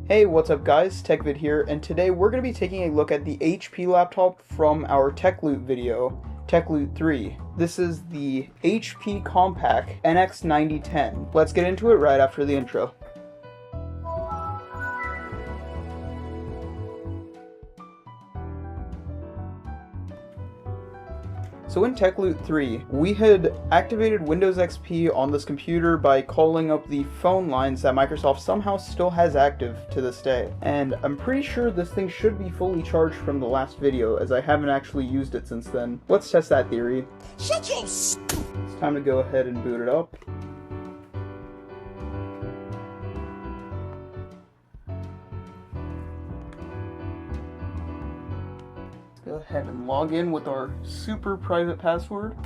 Hey, what's up guys, TechVid here, and today we're going to be taking a look at the HP laptop from our Tech Loot video, Tech Loot 3. This is the HP Compaq NX9010. Let's get into it right after the intro. So in Tech Loot 3, we had activated Windows XP on this computer by calling up the phone lines that Microsoft somehow still has active to this day. And I'm pretty sure this thing should be fully charged from the last video, as I haven't actually used it since then. Let's test that theory. Shut your It's time to go ahead and boot it up. Go ahead and log in with our super private password.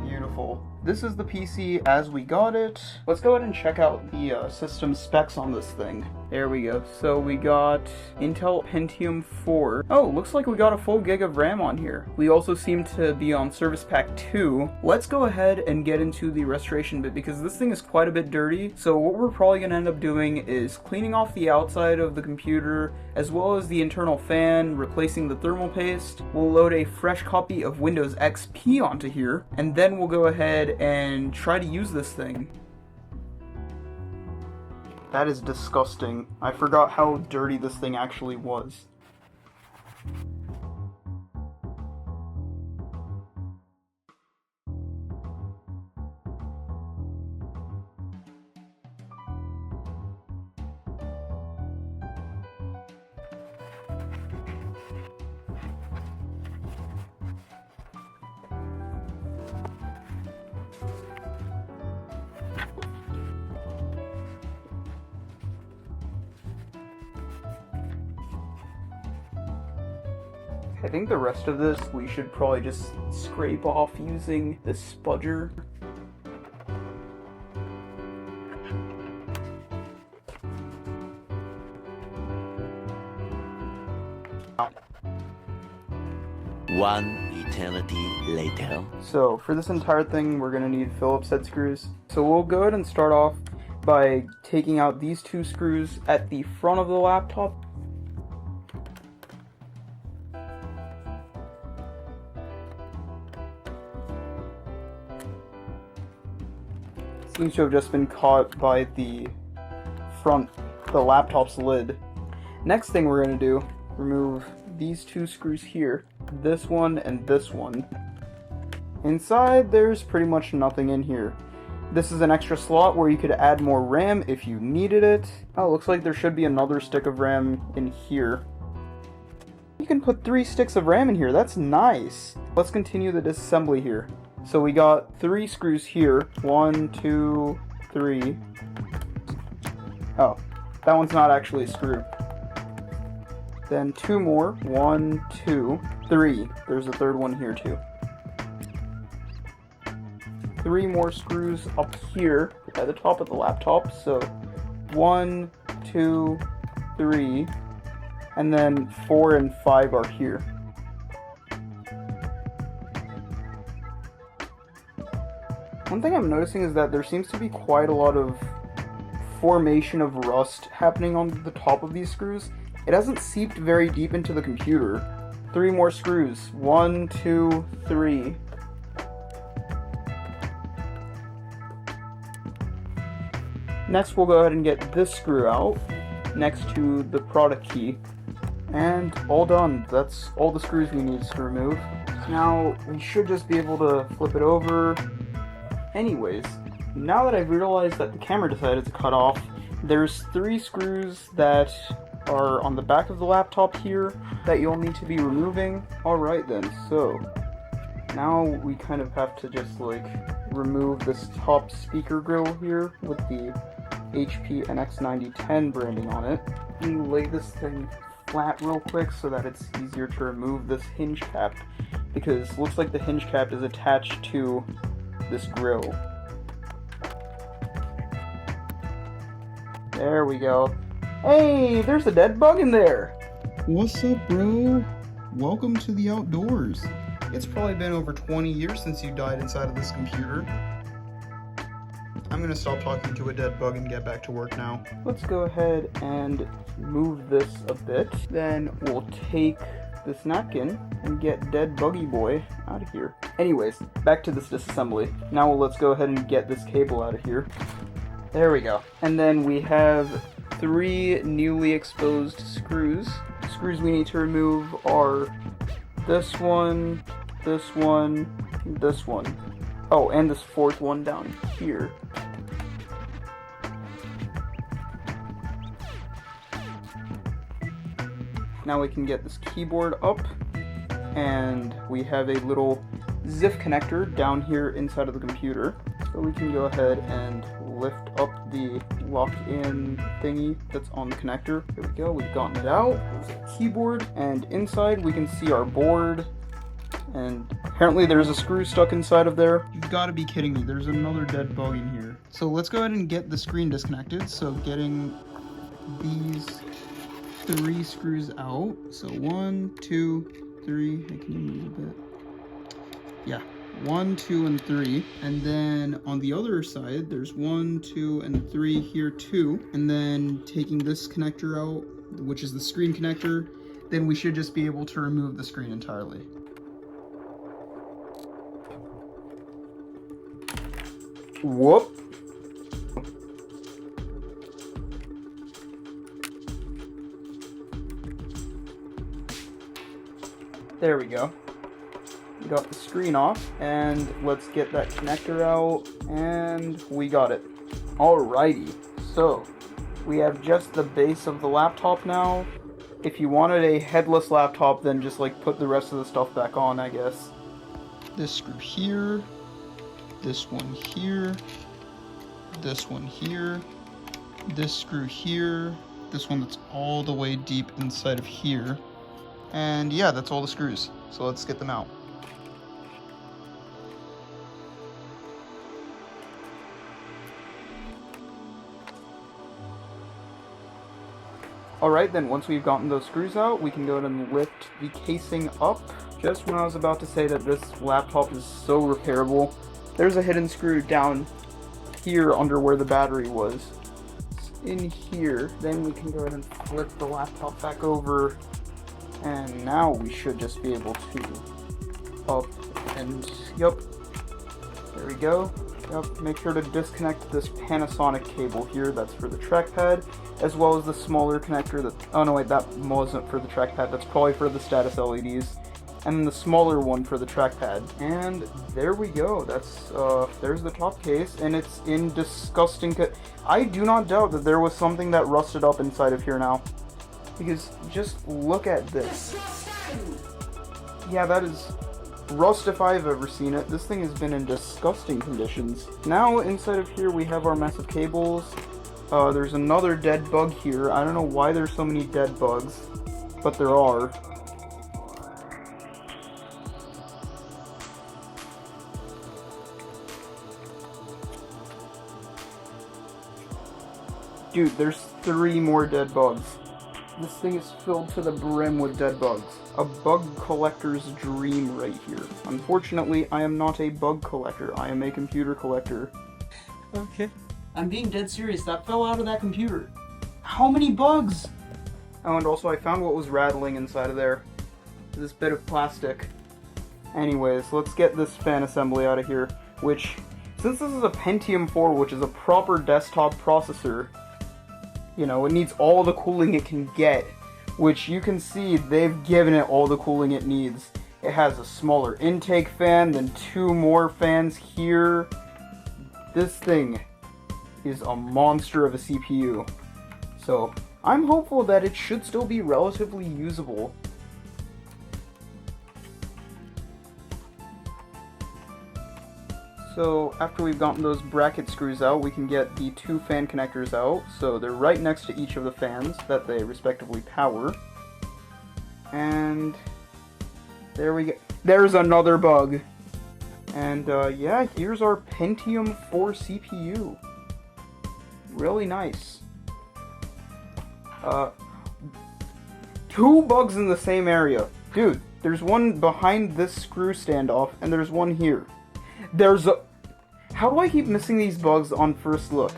Beautiful. This is the PC as we got it. Let's go ahead and check out the system specs on this thing. There we go. So we got Intel Pentium 4. Oh, looks like we got a full gig of RAM on here. We also seem to be on Service Pack 2. Let's go ahead and get into the restoration bit because this thing is quite a bit dirty. So what we're probably going to end up doing is cleaning off the outside of the computer as well as the internal fan, replacing the thermal paste. We'll load a fresh copy of Windows XP onto here, and then we'll go ahead and try to use this thing. That is disgusting. I forgot how dirty this thing actually was. I think the rest of this we should probably just scrape off using this spudger. One eternity later. So for this entire thing we're going to need Phillips head screws. So we'll go ahead and start off by taking out these two screws at the front of the laptop. Seems to have just been caught by the laptop's lid. Next thing we're going to do, remove these two screws here, this one and this one. Inside there's pretty much nothing in here. This is an extra slot where you could add more RAM if you needed it. Oh, looks like there should be another stick of RAM in here. You can put 3 sticks of RAM in here, that's nice. Let's continue the disassembly here. So we got 3 screws here. 1, 2, 3. Oh, that one's not actually a screw. Then 2 more. 1, 2, 3. There's a third one here too. 3 more screws up here at the top of the laptop. So 1, 2, 3. And then 4 and 5 are here. One thing I'm noticing is that there seems to be quite a lot of formation of rust happening on the top of these screws. It hasn't seeped very deep into the computer. 3 more screws. 1, 2, 3. Next we'll go ahead and get this screw out next to the product key. And all done. That's all the screws we need to remove. Now we should just be able to flip it over. Anyways, now that I've realized that the camera decided to cut off, there's 3 screws that are on the back of the laptop here that you'll need to be removing. Alright then, so now we kind of have to just remove this top speaker grill here with the HP NX9010 branding on it. Let me lay this thing flat real quick so that it's easier to remove this hinge cap, because it looks like the hinge cap is attached to this grill. There we go. Hey, there's a dead bug in there! What's up, bro? Welcome to the outdoors. It's probably been over 20 years since you died inside of this computer. I'm I'm gonna stop talking to a dead bug and get back to work now. Let's go ahead and move this a bit. Then we'll take this napkin and get dead buggy boy out of here. Anyways, back to this disassembly. Now let's go ahead and get this cable out of here. There we go. And then we have 3 newly exposed screws. The screws we need to remove are this one, this one, this one. Oh, and this 4th one down here. Now we can get this keyboard up, and we have a little ZIF connector down here inside of the computer. So we can go ahead and lift up the lock-in thingy that's on the connector. There we go, we've gotten it out. There's a keyboard, and inside we can see our board, and apparently there's a screw stuck inside of there. You've got to be kidding me, there's another dead bug in here. So let's go ahead and get the screen disconnected. So getting these 3 screws out. So 1, 2, 3. Hey, can you move a bit? Yeah, 1, 2, and 3. And then on the other side, there's 1, 2, and 3 here too. And then taking this connector out, which is the screen connector, then we should just be able to remove the screen entirely. Whoop. There we go. We got the screen off, and let's get that connector out, and we got it. Alrighty, so we have just the base of the laptop now. If you wanted a headless laptop, then just like put the rest of the stuff back on, I guess. This screw here, this one here, this one here, this screw here, this one that's all the way deep inside of here. And yeah, that's all the screws. So let's get them out. Alright, then once we've gotten those screws out, we can go ahead and lift the casing up. Just when I was about to say that this laptop is so repairable, there's a hidden screw down here under where the battery was. It's in here. Then we can go ahead and flip the laptop back over. And now we should just be able to up and, yep, there we go. Yep, make sure to disconnect this Panasonic cable here, that's for the trackpad, as well as the smaller connector that, oh no wait, that wasn't for the trackpad, that's probably for the status LEDs, and then the smaller one for the trackpad. And there we go, that's, there's the top case, and it's in disgusting, I do not doubt that there was something that rusted up inside of here now. Because just look at this. Yeah, that is rust if I've ever seen it. This thing has been in disgusting conditions. Now inside of here we have our massive cables. There's another dead bug here. I don't know why there's so many dead bugs, but there are. Dude, there's 3 more dead bugs. This thing is filled to the brim with dead bugs. A bug collector's dream right here. Unfortunately, I am not a bug collector. I am a computer collector. Okay. I'm being dead serious. That fell out of that computer. How many bugs? Oh, and also I found what was rattling inside of there. This bit of plastic. Anyways, let's get this fan assembly out of here. Which, since this is a Pentium 4, which is a proper desktop processor, you know, it needs all the cooling it can get, which you can see they've given it all the cooling it needs. It has a smaller intake fan, then 2 more fans here. This thing is a monster of a CPU. So, I'm hopeful that it should still be relatively usable. So after we've gotten those bracket screws out, we can get the 2 fan connectors out. So they're right next to each of the fans that they respectively power. And there we go. There's another bug. And yeah, here's our Pentium 4 CPU. Really nice. 2 bugs in the same area. Dude, there's one behind this screw standoff, and there's one here. There's a... How do I keep missing these bugs on first look?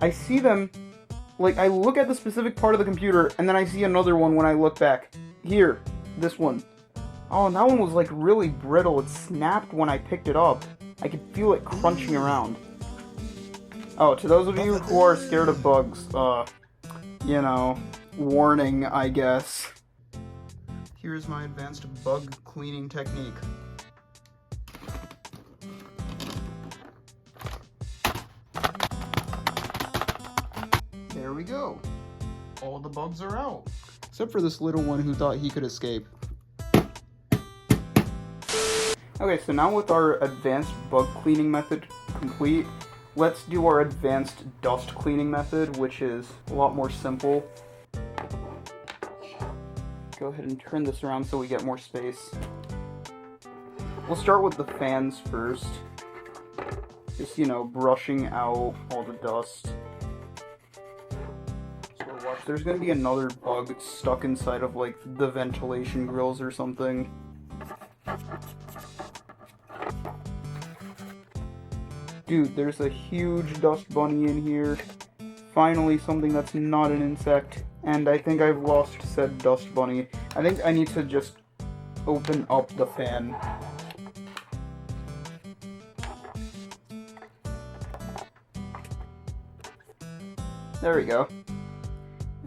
I see them, like, I look at the specific part of the computer, and then I see another one when I look back. Here, this one. Oh, and that one was, like, really brittle. It snapped when I picked it up. I could feel it crunching around. Oh, to those of you who are scared of bugs, you know, warning, I guess. Here's my advanced bug cleaning technique. There we go. All the bugs are out. Except for this little one who thought he could escape. Okay, so now with our advanced bug cleaning method complete, let's do our advanced dust cleaning method, which is a lot more simple. Go ahead and turn this around so we get more space. We'll start with the fans first. Just, you know, brushing out all the dust. So watch, there's gonna be another bug stuck inside of, like, the ventilation grills or something. Dude, there's a huge dust bunny in here. Finally, something that's not an insect. And I think I've lost said dust bunny. I think I need to just open up the fan. There we go.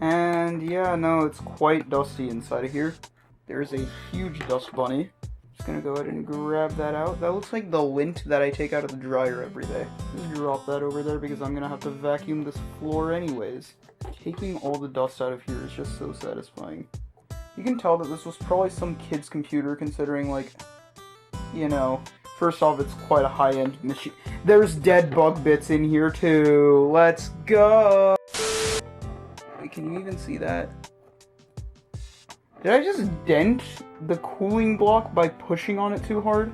And yeah, no, it's quite dusty inside of here. There's a huge dust bunny. Just gonna go ahead and grab that out. That looks like the lint that I take out of the dryer every day. Just drop that over there because I'm gonna have to vacuum this floor anyways. Taking all the dust out of here is just so satisfying. You can tell that this was probably some kid's computer considering, like, you know, first off, it's quite a high-end machine. There's dead bug bits in here too. Let's go! Wait, can you even see that? Did I just dent the cooling block by pushing on it too hard?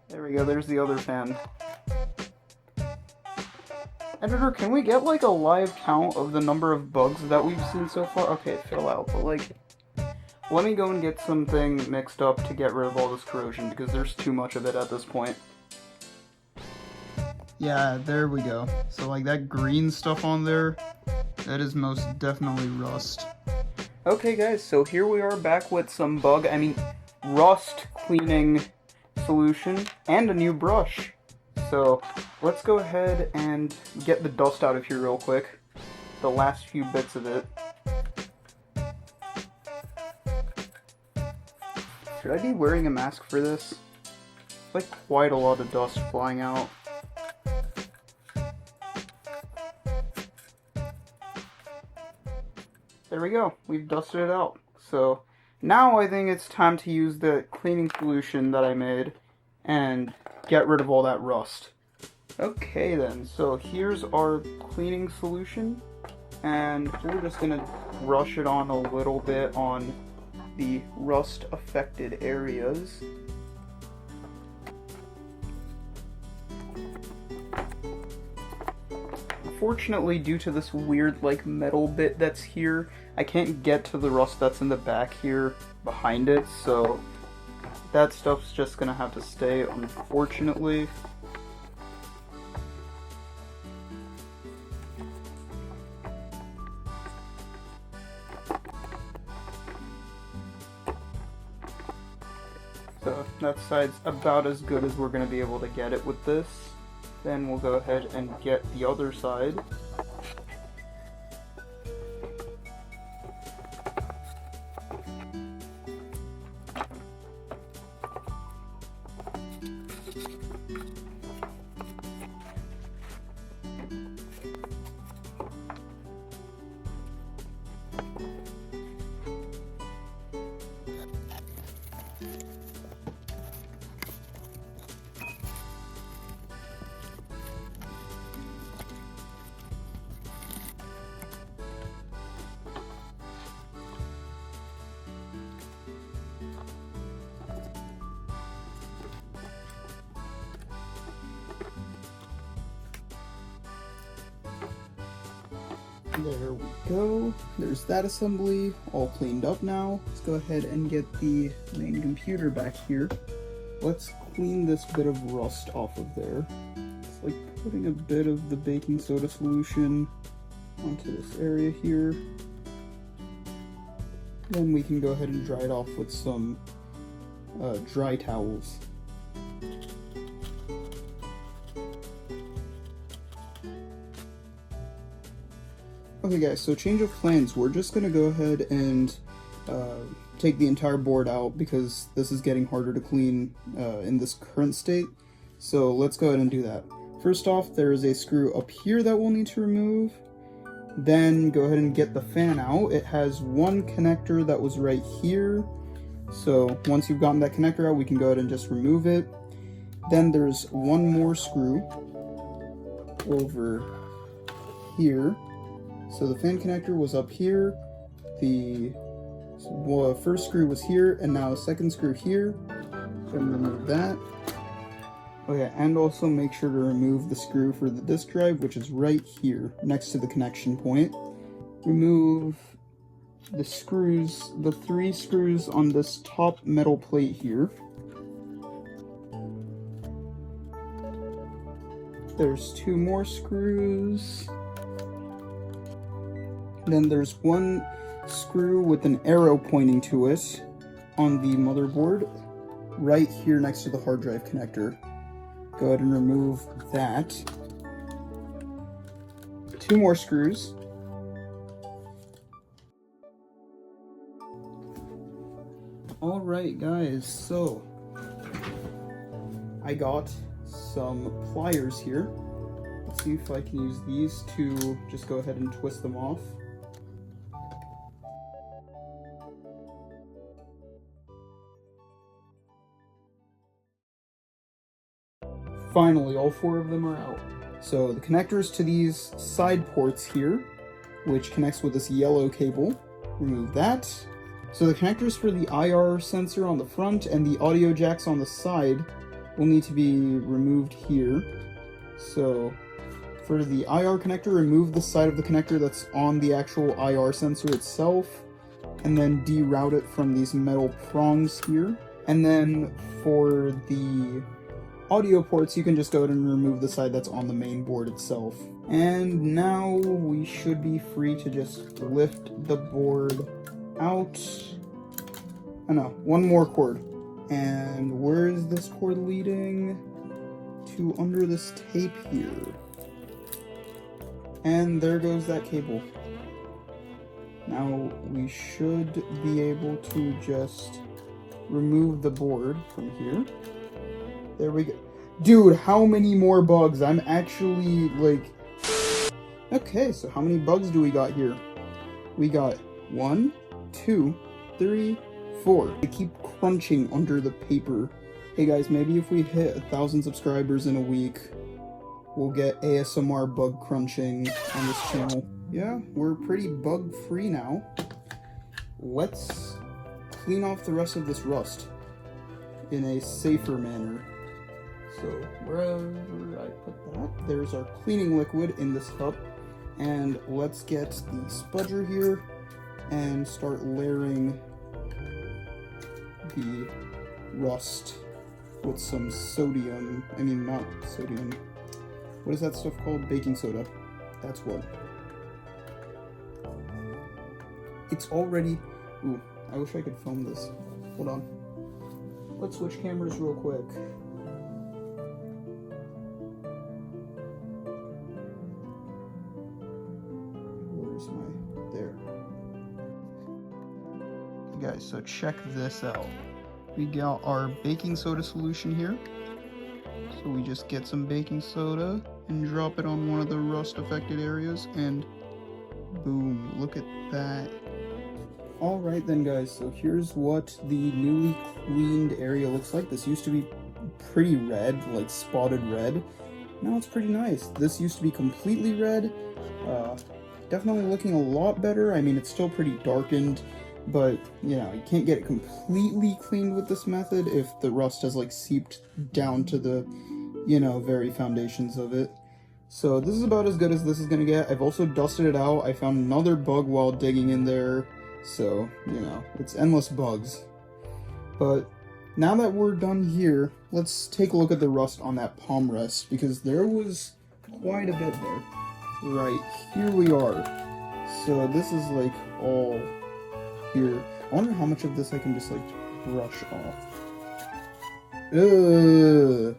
There we go, there's the other fan. Editor, can we get, like, a live count of the number of bugs that we've seen so far? Okay, it fell out, but, like, let me go and get something mixed up to get rid of all this corrosion, because there's too much of it at this point. Yeah, there we go. So, like, that green stuff on there, that is most definitely rust. Okay, guys, so here we are back with some rust cleaning solution and a new brush. So let's go ahead and get the dust out of here real quick, the last few bits of it. Should I be wearing a mask for this? It's like quite a lot of dust flying out. There we go, we've dusted it out. So now I think it's time to use the cleaning solution that I made and get rid of all that rust. Okay then, so here's our cleaning solution, and we're just gonna brush it on a little bit on the rust affected areas. Unfortunately, due to this weird, like, metal bit that's here, I can't get to the rust that's in the back here behind it, so that stuff's just gonna have to stay, unfortunately. So that side's about as good as we're gonna be able to get it with this. Then we'll go ahead and get the other side. There we go. There's that assembly all cleaned up now. Let's go ahead and get the main computer back here. Let's clean this bit of rust off of there. It's like putting a bit of the baking soda solution onto this area here. Then we can go ahead and dry it off with some dry towels. Okay guys, so change of plans. We're just going to go ahead and take the entire board out because this is getting harder to clean in this current state. So let's go ahead and do that. First off, there is a screw up here that we'll need to remove. Then go ahead and get the fan out. It has one connector that was right here. So once you've gotten that connector out, we can go ahead and just remove it. Then there's one more screw over here. So the fan connector was up here, the first screw was here, and now a second screw here. So I'm going to remove that. Okay, and also make sure to remove the screw for the disk drive, which is right here, next to the connection point. Remove the screws, the 3 screws on this top metal plate here. There's 2 more screws. Then there's one screw with an arrow pointing to it on the motherboard, right here next to the hard drive connector. Go ahead and remove that. 2 more screws. Alright guys, so I got some pliers here. Let's see if I can use these to just go ahead and twist them off. Finally, all 4 of them are out. So the connectors to these side ports here, which connects with this yellow cable, remove that. So the connectors for the IR sensor on the front and the audio jacks on the side will need to be removed here. So for the IR connector, remove the side of the connector that's on the actual IR sensor itself, and then deroute it from these metal prongs here. And then for the audio ports, you can just go ahead and remove the side that's on the main board itself. And now we should be free to just lift the board out. Oh no, one more cord. And where is this cord leading? To under this tape here. And there goes that cable. Now we should be able to just remove the board from here. There we go. Dude, how many more bugs? I'm actually, like... Okay, so how many bugs do we got here? We got 1, 2, 3, 4. They keep crunching under the paper. Hey guys, maybe if we hit 1,000 subscribers in a week, we'll get ASMR bug crunching on this channel. Yeah, we're pretty bug-free now. Let's clean off the rest of this rust in a safer manner. So wherever I put that, there's our cleaning liquid in this cup. And let's get the spudger here and start layering the rust with some sodium. I mean, not sodium. What is that stuff called? Baking soda. That's what. It's already... Ooh, I wish I could film this. Hold on. Let's switch cameras real quick. Where's my... There. Okay, guys, so check this out. We got our baking soda solution here. So we just get some baking soda and drop it on one of the rust affected areas, and boom, look at that. Alright then guys, so here's what the newly cleaned area looks like. This used to be pretty red, like spotted red. Now it's pretty nice. This used to be completely red. Definitely looking a lot better. I mean, it's still pretty darkened, but, you know, you can't get it completely cleaned with this method if the rust has, like, seeped down to the, you know, very foundations of it. So this is about as good as this is gonna get. I've also dusted it out. I found another bug while digging in there. So, you know, it's endless bugs. But now that we're done here, let's take a look at the rust on that palm rest, because there was quite a bit there. Right, here we are. So this is like all here. I wonder how much of this I can just like brush off. Ugh.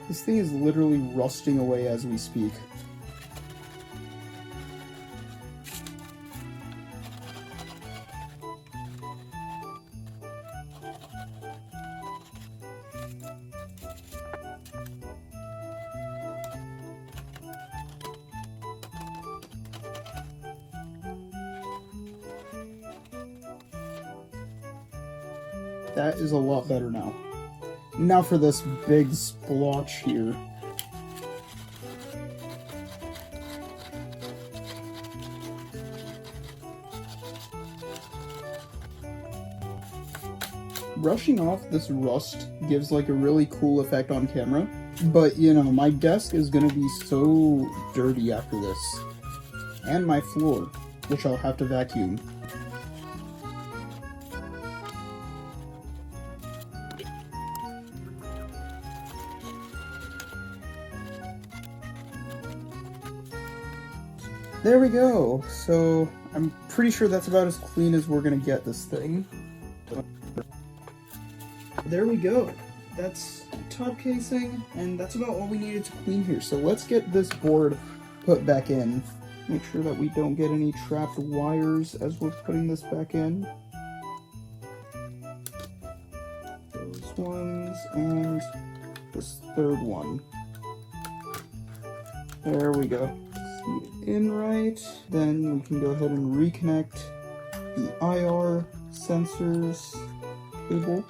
This thing is literally rusting away as we speak. That is a lot better now. Now for this big splotch here. Brushing off this rust gives like a really cool effect on camera, but you know, my desk is gonna be so dirty after this. And my floor, which I'll have to vacuum. There we go. So I'm pretty sure that's about as clean as we're gonna get this thing. There we go. That's top casing, and that's about all we needed to clean here. So let's get this board put back in. Make sure that we don't get any trapped wires as we're putting this back in. Those ones, and this third one. There we go. In right, then we can go ahead and reconnect the IR sensors cable,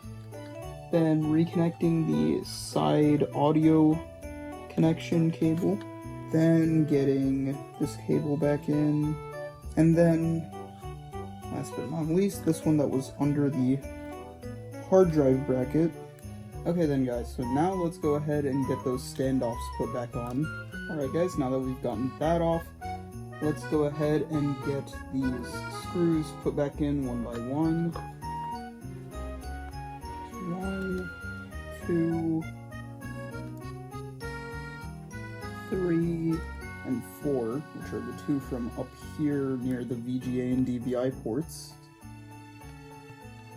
then reconnecting the side audio connection cable, then getting this cable back in, and then last but not least, this one that was under the hard drive bracket. Okay then guys, so now let's go ahead and get those standoffs put back on. Alright guys, now that we've gotten that off, let's go ahead and get these screws put back in one by one. 1, 2, 3, and 4, which are the two from up here near the VGA and DVI ports.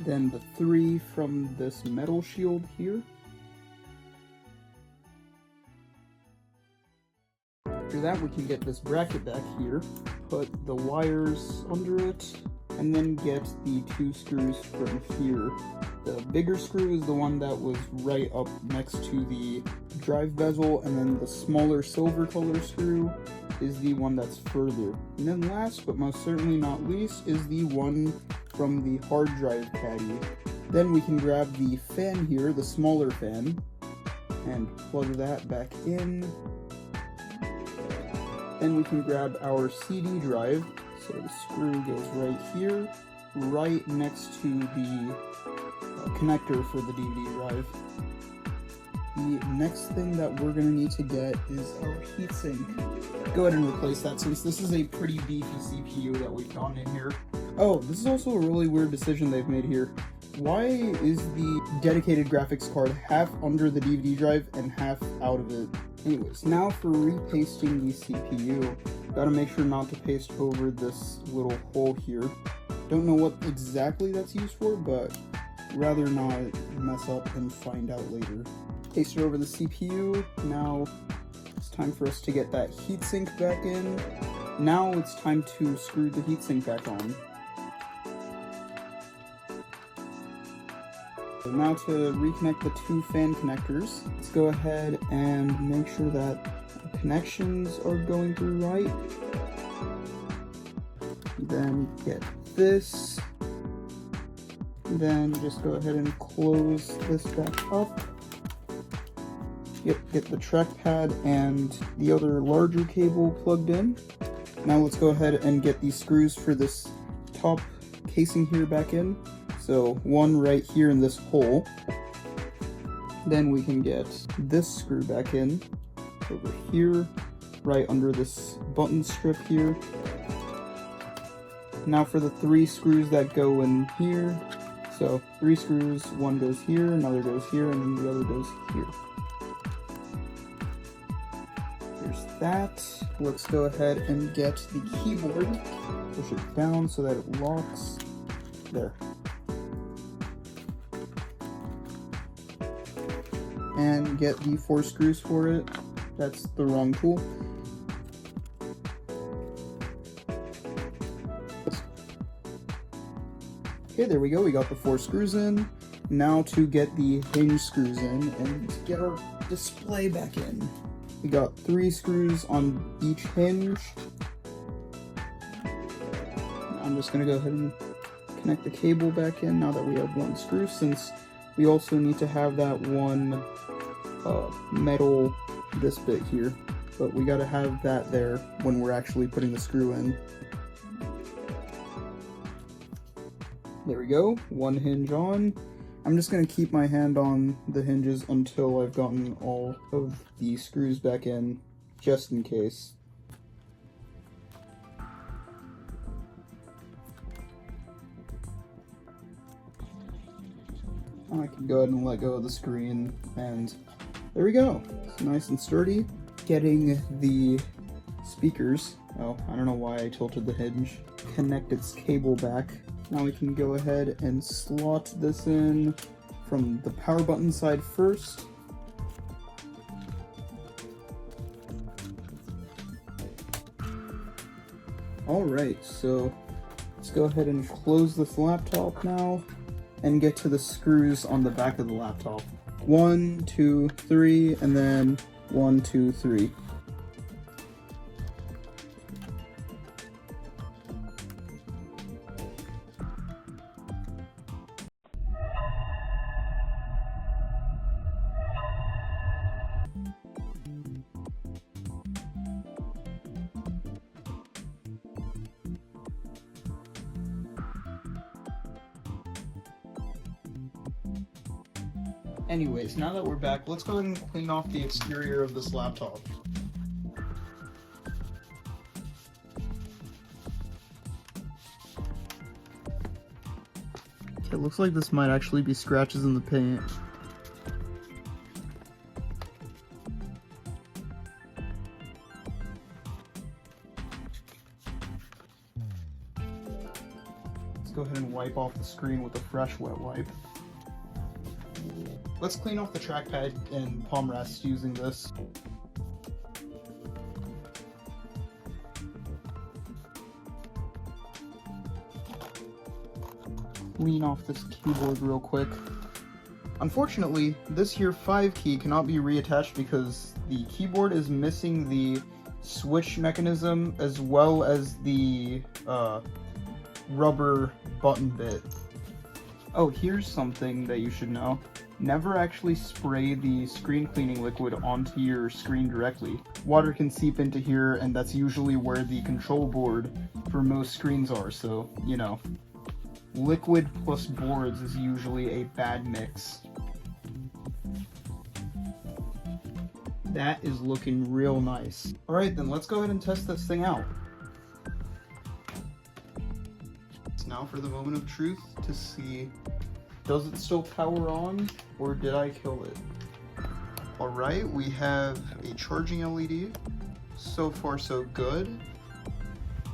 Then the 3 from this metal shield here. After that, we can get this bracket back here, put the wires under it, and then get the 2 screws from here. The bigger screw is the one that was right up next to the drive bezel, and then the smaller silver color screw is the one that's further. And then last but most certainly not least is the one from the hard drive caddy. Then we can grab the fan here, the smaller fan, and plug that back in. Then we can grab our CD drive, so the screw goes right here, right next to the connector for the DVD drive. The next thing that we're going to need to get is our heatsink. Go ahead and replace that since this is a pretty beefy CPU that we've gotten in here. Oh, this is also a really weird decision they've made here. Why is the dedicated graphics card half under the DVD drive and half out of it? Anyways, now for repasting the CPU, gotta make sure not to paste over this little hole here. Don't know what exactly that's used for, but rather not mess up and find out later. Paste it over the CPU. Now it's time for us to get that heatsink back in. Now it's time to screw the heatsink back on. So now to reconnect the 2 fan connectors, let's go ahead and make sure that the connections are going through right. Then get this. Then just go ahead and close this back up. Get the trackpad and the other larger cable plugged in. Now let's go ahead and get these screws for this top casing here back in. So one right here in this hole. Then we can get this screw back in over here, right under this button strip here. Now for the 3 screws that go in here. So 3 screws, one goes here, another goes here, and then the other goes here. There's that. Let's go ahead and get the keyboard. Push it down so that it locks. There. And get the 4 screws for it. That's the wrong tool. Okay, there we go. We got the 4 screws in. Now to get the hinge screws in and get our display back in. We got 3 screws on each hinge. I'm just going to go ahead and connect the cable back in now that we have 1 screw, since we also need to have that one metal, this bit here, but we got to have that there when we're actually putting the screw in. There we go, 1 hinge on. I'm just going to keep my hand on the hinges until I've gotten all of the screws back in, just in case. I can go ahead and let go of the screen, and there we go. It's nice and sturdy. Getting the speakers, oh, I don't know why I tilted the hinge, connect its cable back. Now we can go ahead and slot this in from the power button side first. Alright, so let's go ahead and close this laptop now and get to the screws on the back of the laptop. 1, 2, 3, and then 1, 2, 3. Anyways, now that we're back, let's go ahead and clean off the exterior of this laptop. Okay, it looks like this might actually be scratches in the paint. Let's go ahead and wipe off the screen with a fresh wet wipe. Let's clean off the trackpad and palm rest using this. Clean off this keyboard real quick. Unfortunately, this here 5 key cannot be reattached because the keyboard is missing the switch mechanism as well as the rubber button bit. Oh, here's something that you should know. Never actually spray the screen cleaning liquid onto your screen directly. Water can seep into here, and that's usually where the control board for most screens are, so, you know. Liquid plus boards is usually a bad mix. That is looking real nice. Alright then, let's go ahead and test this thing out. Now for the moment of truth to see, does it still power on, or did I kill it? Alright, we have a charging LED. So far so good.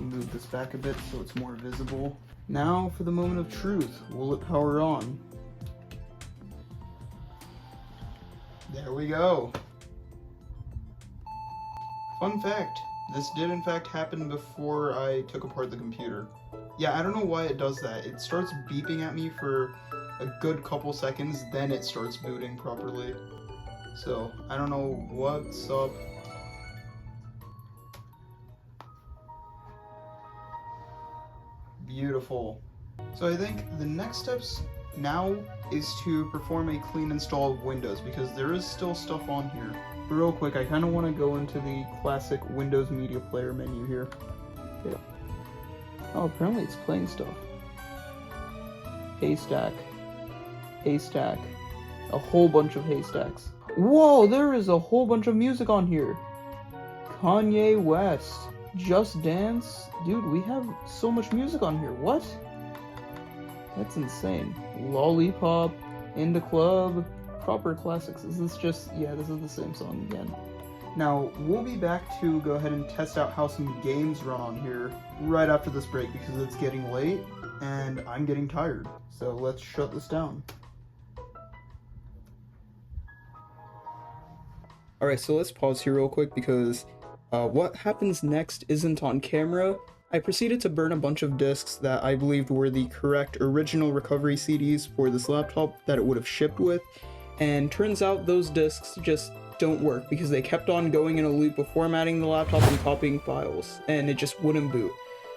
Move this back a bit so it's more visible. Now for the moment of truth, will it power on? There we go. Fun fact, this did in fact happen before I took apart the computer. Yeah, I don't know why it does that. It starts beeping at me for a good couple seconds, then it starts booting properly. So, I don't know what's up. Beautiful. So I think the next steps now is to perform a clean install of Windows, because there is still stuff on here. But real quick, I kind of want to go into the classic Windows Media Player menu here. Yeah. Oh, apparently it's playing stuff. haystack, haystack, a whole bunch of haystacks. Whoa, there is a whole bunch of music on here. Kanye West, Just Dance. Dude, we have so much music on here. What? That's insane. Lollipop, In the Club, proper classics. Is this just, yeah, this is the same song again. Now, we'll be back to go ahead and test out how some games run on here right after this break because it's getting late and I'm getting tired. So let's shut this down. Alright, so let's pause here real quick because what happens next isn't on camera. I proceeded to burn a bunch of discs that I believed were the correct original recovery CDs for this laptop that it would have shipped with, and turns out those discs just don't work because they kept on going in a loop of formatting the laptop and copying files, and it just wouldn't boot.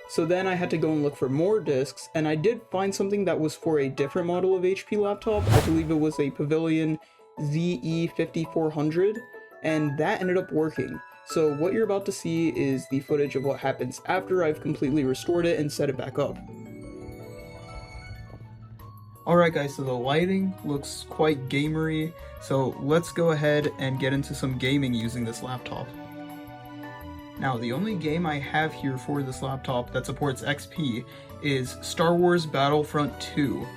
So then I had to go and look for more discs, and I did find something that was for a different model of HP laptop. I believe it was a Pavilion ZE5400, and that ended up working. So what you're about to see is the footage of what happens after I've completely restored it and set it back up. Alright guys, so the lighting looks quite gamery, so let's go ahead and get into some gaming using this laptop. Now, the only game I have here for this laptop that supports XP is Star Wars Battlefront 2.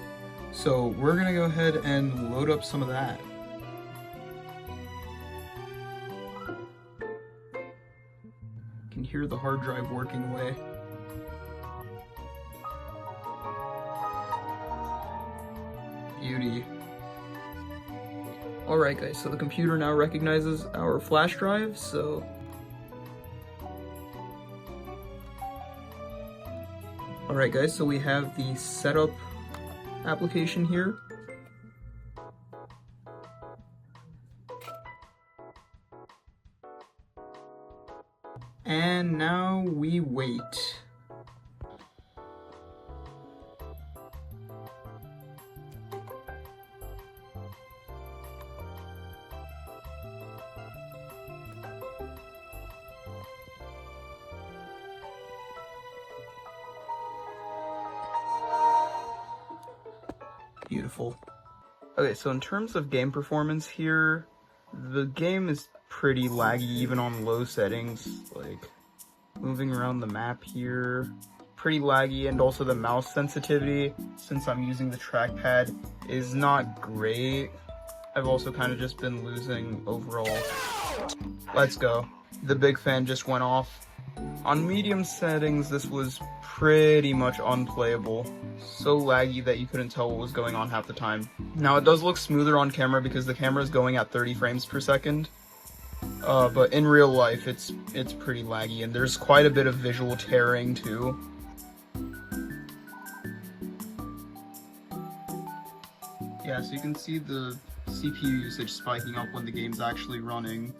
So we're gonna go ahead and load up some of that. You can hear the hard drive working away. Beauty. Alright guys, so the computer now recognizes our flash drive, so alright guys, so we have the setup application here. And now we wait. Beautiful. Okay, so in terms of game performance here, the game is pretty laggy even on low settings, like moving around the map here, pretty laggy, and also the mouse sensitivity, since I'm using the trackpad, is not great. I've also kind of just been losing overall. Let's go. The big fan just went off. On medium settings, this was pretty much unplayable. So laggy that you couldn't tell what was going on half the time. Now it does look smoother on camera because the camera is going at 30 frames per second. But in real life, it's pretty laggy, and there's quite a bit of visual tearing too. Yeah, so you can see the CPU usage spiking up when the game's actually running.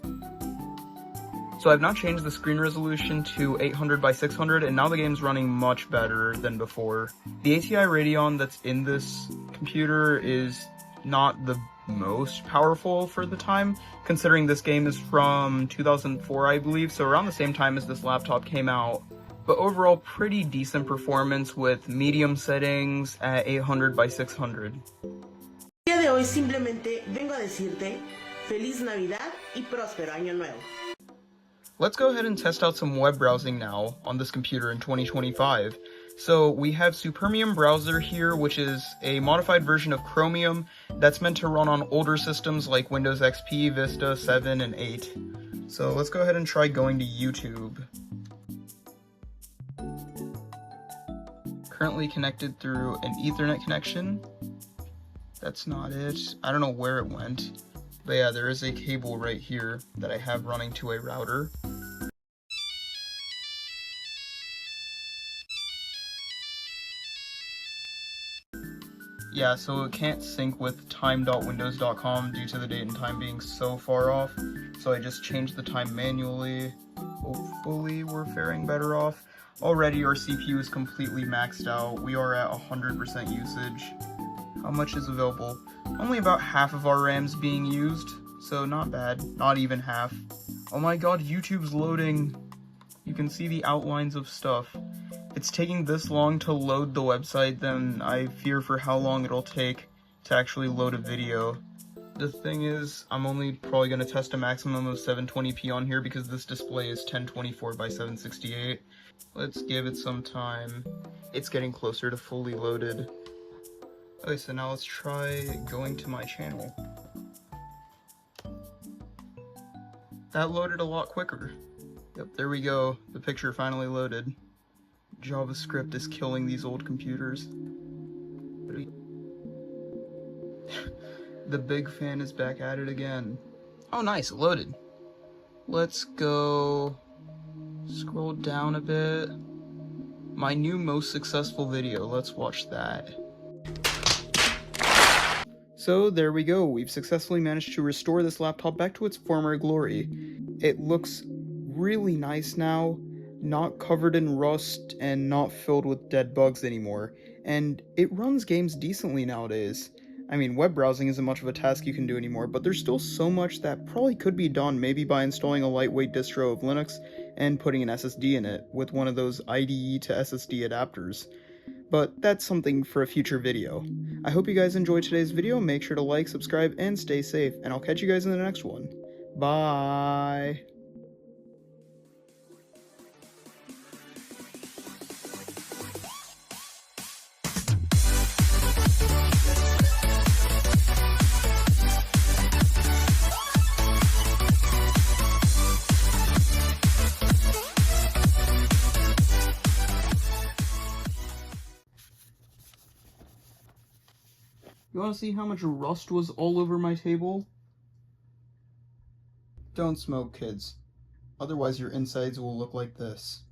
So I've now changed the screen resolution to 800 by 600, and now the game's running much better than before. The ATI Radeon that's in this computer is not the most powerful for the time, considering this game is from 2004, I believe, so around the same time as this laptop came out. But overall, pretty decent performance with medium settings at 800 by 600. El día de hoy simplemente vengo a decirte Feliz Navidad y próspero Año Nuevo. Let's go ahead and test out some web browsing now on this computer in 2025. So we have Supermium Browser here, which is a modified version of Chromium that's meant to run on older systems like Windows XP, Vista, 7, and 8. So let's go ahead and try going to YouTube. Currently connected through an Ethernet connection. That's not it. I don't know where it went. But yeah, there is a cable right here that I have running to a router. Yeah, so it can't sync with time.windows.com due to the date and time being so far off. So I just changed the time manually. Hopefully we're faring better off. Already our CPU is completely maxed out. We are at 100% usage. How much is available? Only about half of our RAM's being used, so not bad. Not even half. Oh my god, YouTube's loading. You can see the outlines of stuff. it's taking this long to load the website, then I fear for how long it'll take to actually load a video. The thing is, I'm only probably going to test a maximum of 720p on here because this display is 1024 by 768. Let's give it some time. It's getting closer to fully loaded. Okay, so now let's try going to my channel. That loaded a lot quicker. Yep, there we go. The picture finally loaded. JavaScript is killing these old computers. The big fan is back at it again. Oh nice, it loaded. Let's go scroll down a bit. My new most successful video, let's watch that. So there we go, we've successfully managed to restore this laptop back to its former glory. It looks really nice now, not covered in rust and not filled with dead bugs anymore, and it runs games decently nowadays. I mean, web browsing isn't much of a task you can do anymore, but there's still so much that probably could be done, maybe by installing a lightweight distro of Linux and putting an SSD in it with one of those IDE to SSD adapters. But that's something for a future video. I hope you guys enjoyed today's video. Make sure to like, subscribe, and stay safe, and I'll catch you guys in the next one. Bye! You want to see how much rust was all over my table? Don't smoke, kids. Otherwise your insides will look like this.